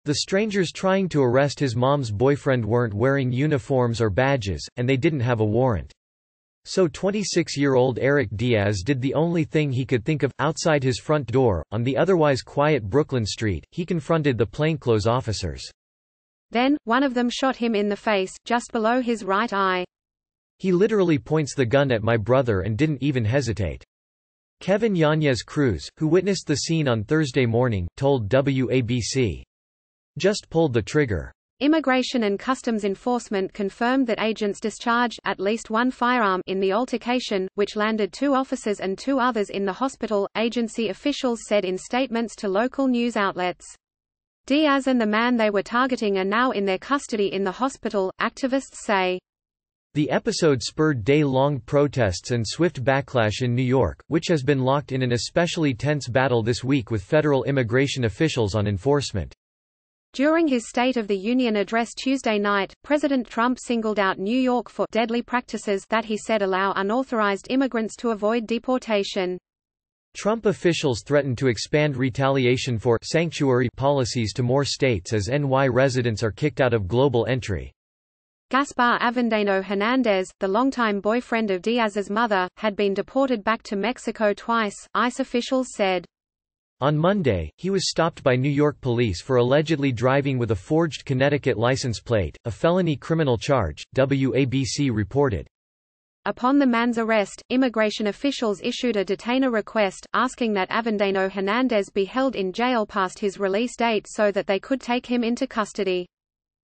The strangers trying to arrest his mom's boyfriend weren't wearing uniforms or badges, and they didn't have a warrant. So 26-year-old Eric Diaz did the only thing he could think of. Outside his front door, on the otherwise quiet Brooklyn street, he confronted the plainclothes officers. Then, one of them shot him in the face, just below his right eye. He literally points the gun at my brother and didn't even hesitate. Kevin Yanez Cruz, who witnessed the scene on Thursday morning, told WABC. Just pulled the trigger. Immigration and Customs Enforcement confirmed that agents discharged at least one firearm in the altercation, which landed 2 officers and 2 others in the hospital, agency officials said in statements to local news outlets. Diaz and the man they were targeting are now in their custody in the hospital, activists say. The episode spurred day-long protests and swift backlash in New York, which has been locked in an especially tense battle this week with federal immigration officials on enforcement. During his State of the Union address Tuesday night, President Trump singled out New York for deadly practices that he said allow unauthorized immigrants to avoid deportation. Trump officials threatened to expand retaliation for sanctuary policies to more states as NY residents are kicked out of global entry. Gaspar Avendano Hernandez, the longtime boyfriend of Diaz's mother, had been deported back to Mexico twice, ICE officials said. On Monday, he was stopped by New York police for allegedly driving with a forged Connecticut license plate, a felony criminal charge, WABC reported. Upon the man's arrest, immigration officials issued a detainer request, asking that Avendano Hernandez be held in jail past his release date so that they could take him into custody.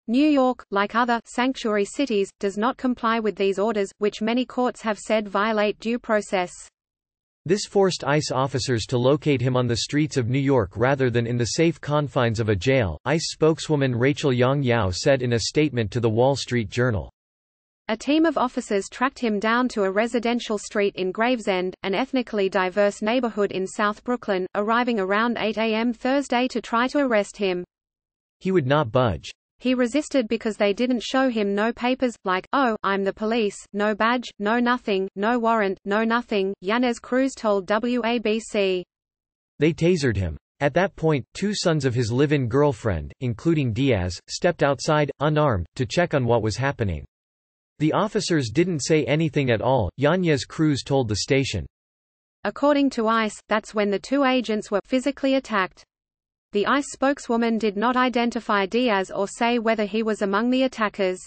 New York, like other sanctuary cities, does not comply with these orders, which many courts have said violate due process. This forced ICE officers to locate him on the streets of New York rather than in the safe confines of a jail, ICE spokeswoman Rachel Yang Yao said in a statement to The Wall Street Journal. A team of officers tracked him down to a residential street in Gravesend, an ethnically diverse neighborhood in South Brooklyn, arriving around 8 a.m. Thursday to try to arrest him. He would not budge. He resisted because they didn't show him no papers, like, "Oh, I'm the police, no badge, no nothing, no warrant, no nothing," Yanez Cruz told WABC. They tasered him. At that point, 2 sons of his live-in girlfriend, including Diaz, stepped outside, unarmed, to check on what was happening. The officers didn't say anything at all, Yanez Cruz told the station. According to ICE, that's when the 2 agents were physically attacked. The ICE spokeswoman did not identify Diaz or say whether he was among the attackers.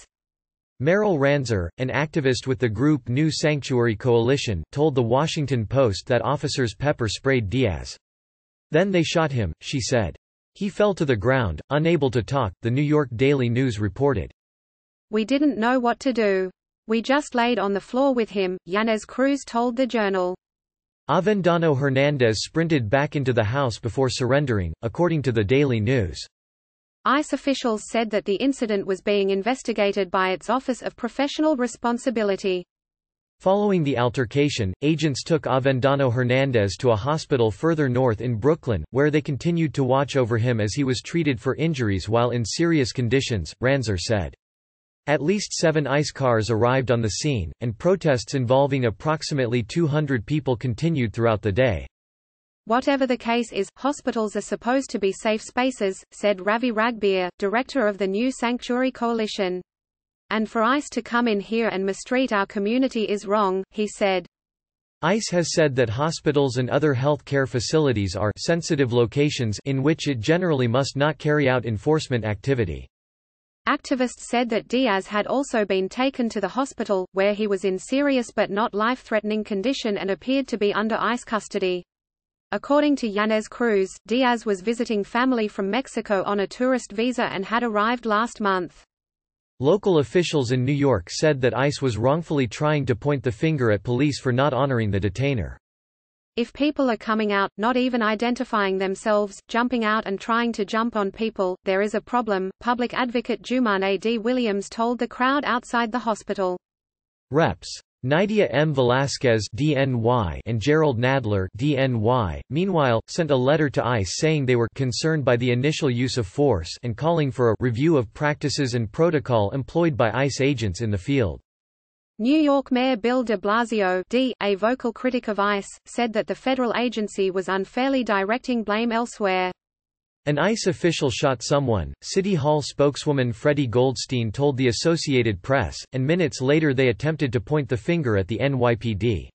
Meryl Ranzer, an activist with the group New Sanctuary Coalition, told The Washington Post that officers pepper-sprayed Diaz. Then they shot him, she said. He fell to the ground, unable to talk, the New York Daily News reported. We didn't know what to do. We just laid on the floor with him, Yanez Cruz told the Journal. Avendano Hernandez sprinted back into the house before surrendering, according to the Daily News. ICE officials said that the incident was being investigated by its Office of Professional Responsibility. Following the altercation, agents took Avendano Hernandez to a hospital further north in Brooklyn, where they continued to watch over him as he was treated for injuries while in serious conditions, Ranzer said. At least 7 ICE cars arrived on the scene, and protests involving approximately 200 people continued throughout the day. Whatever the case is, hospitals are supposed to be safe spaces, said Ravi Ragbir, director of the New Sanctuary Coalition. And for ICE to come in here and mistreat our community is wrong, he said. ICE has said that hospitals and other health care facilities are sensitive locations in which it generally must not carry out enforcement activity. Activists said that Diaz had also been taken to the hospital, where he was in serious but not life-threatening condition and appeared to be under ICE custody. According to Yanez Cruz, Diaz was visiting family from Mexico on a tourist visa and had arrived last month. Local officials in New York said that ICE was wrongfully trying to point the finger at police for not honoring the detainer. If people are coming out, not even identifying themselves, jumping out and trying to jump on people, there is a problem, public advocate Jumane D. Williams told the crowd outside the hospital. Reps. Nydia M. Velasquez (DNY) and Gerald Nadler (DNY), meanwhile, sent a letter to ICE saying they were concerned by the initial use of force and calling for a review of practices and protocol employed by ICE agents in the field. New York Mayor Bill de Blasio, a vocal critic of ICE, said that the federal agency was unfairly directing blame elsewhere. An ICE official shot someone, City Hall spokeswoman Freddie Goldstein told the Associated Press, and minutes later they attempted to point the finger at the NYPD.